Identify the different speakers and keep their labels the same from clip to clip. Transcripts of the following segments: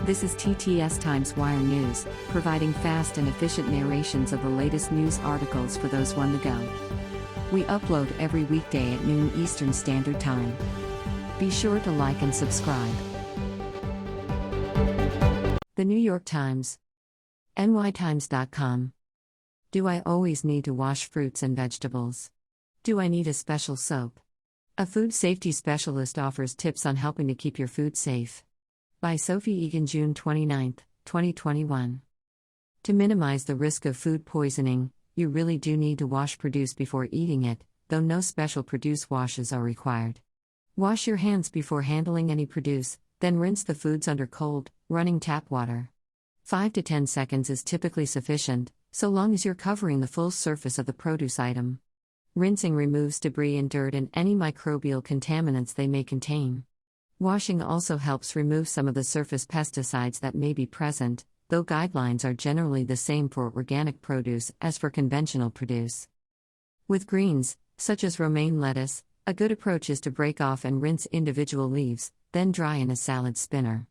Speaker 1: This is TTS Times Wire News, providing fast and efficient narrations of the latest news articles for those on the go. We upload every weekday at noon Eastern Standard Time. Be sure to like and subscribe. The New York Times. nytimes.com. Do I always need to wash fruits and vegetables? Do I need a special soap? A food safety specialist offers tips on helping to keep your food safe. By Sophie Egan, June 29, 2021. To minimize the risk of food poisoning, you really do need to wash produce before eating it, though no special produce washes are required. Wash your hands before handling any produce, then rinse the foods under cold, running tap water. 5 to 10 seconds is typically sufficient, so long as you're covering the full surface of the produce item. Rinsing removes debris and dirt and any microbial contaminants they may contain. Washing also helps remove some of the surface pesticides that may be present, though guidelines are generally the same for organic produce as for conventional produce. With greens, such as romaine lettuce, a good approach is to break off and rinse individual leaves, then dry in a salad spinner.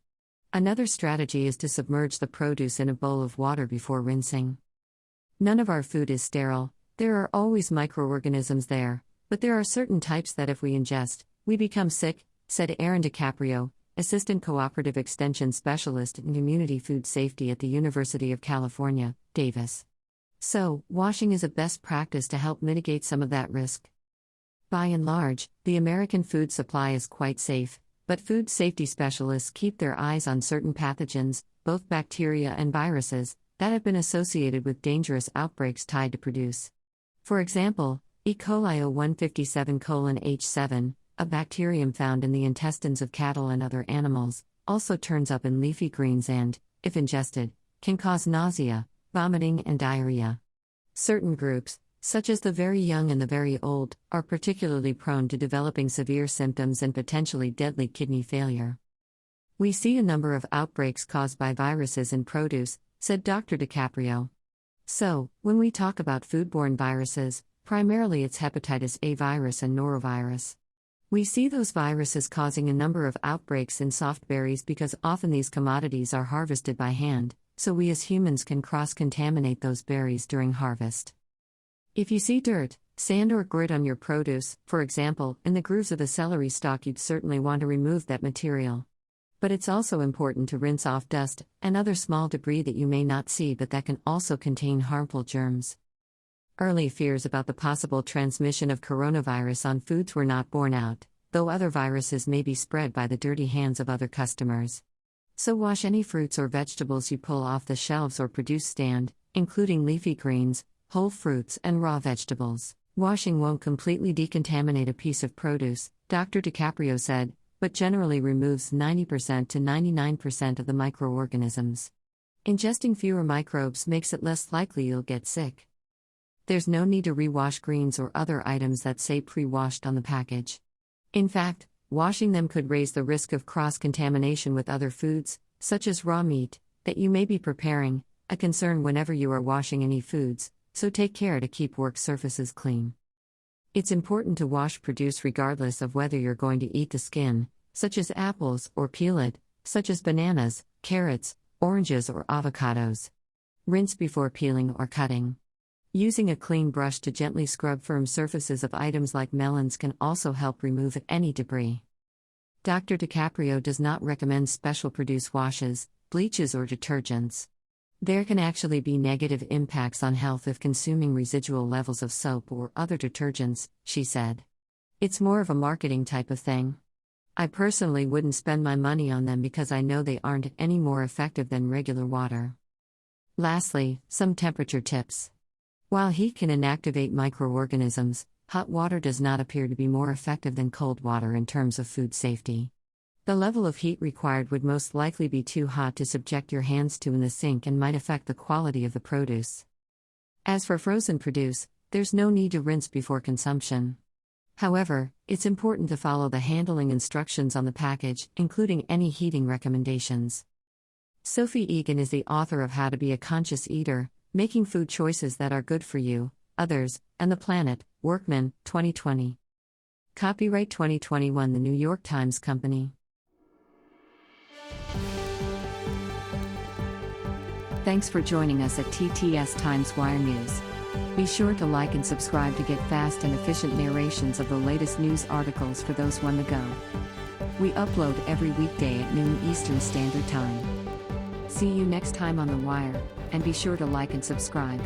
Speaker 1: Another strategy is to submerge the produce in a bowl of water before rinsing. None of our food is sterile, there are always microorganisms there, but there are certain types that if we ingest, we become sick, said Aaron DiCaprio, Assistant Cooperative Extension Specialist in Community Food Safety at the University of California, Davis. So, washing is a best practice to help mitigate some of that risk. By and large, the American food supply is quite safe, but food safety specialists keep their eyes on certain pathogens, both bacteria and viruses, that have been associated with dangerous outbreaks tied to produce. For example, E. coli O157:H7, a bacterium found in the intestines of cattle and other animals, also turns up in leafy greens and, if ingested, can cause nausea, vomiting, and diarrhea. Certain groups, such as the very young and the very old, are particularly prone to developing severe symptoms and potentially deadly kidney failure. We see a number of outbreaks caused by viruses in produce, said Dr. DiCaprio. So, when we talk about foodborne viruses, primarily it's hepatitis A virus and norovirus. We see those viruses causing a number of outbreaks in soft berries because often these commodities are harvested by hand, so we as humans can cross-contaminate those berries during harvest. If you see dirt, sand or grit on your produce, for example, in the grooves of a celery stalk, you'd certainly want to remove that material. But it's also important to rinse off dust and other small debris that you may not see but that can also contain harmful germs. Early fears about the possible transmission of coronavirus on foods were not borne out, though other viruses may be spread by the dirty hands of other customers. So wash any fruits or vegetables you pull off the shelves or produce stand, including leafy greens, whole fruits, and raw vegetables. Washing won't completely decontaminate a piece of produce, Dr. DiCaprio said, but generally removes 90% to 99% of the microorganisms. Ingesting fewer microbes makes it less likely you'll get sick. There's no need to rewash greens or other items that say pre-washed on the package. In fact, washing them could raise the risk of cross-contamination with other foods, such as raw meat, that you may be preparing, a concern whenever you are washing any foods, so take care to keep work surfaces clean. It's important to wash produce regardless of whether you're going to eat the skin, such as apples, or peel it, such as bananas, carrots, oranges, or avocados. Rinse before peeling or cutting. Using a clean brush to gently scrub firm surfaces of items like melons can also help remove any debris. Dr. DiCaprio does not recommend special produce washes, bleaches, or detergents. There can actually be negative impacts on health if consuming residual levels of soap or other detergents, she said. It's more of a marketing type of thing. I personally wouldn't spend my money on them because I know they aren't any more effective than regular water. Lastly, some temperature tips. While heat can inactivate microorganisms, hot water does not appear to be more effective than cold water in terms of food safety. The level of heat required would most likely be too hot to subject your hands to in the sink and might affect the quality of the produce. As for frozen produce, there's no need to rinse before consumption. However, it's important to follow the handling instructions on the package, including any heating recommendations. Sophie Egan is the author of How to Be a Conscious Eater, Making Food Choices That Are Good for You, Others, and the Planet, Workman, 2020. Copyright 2021 The New York Times Company. Thanks for joining us at TTS Times Wire News. Be sure to like and subscribe to get fast and efficient narrations of the latest news articles for those on the go. We upload every weekday at noon Eastern Standard Time. See you next time on The Wire, and be sure to like and subscribe.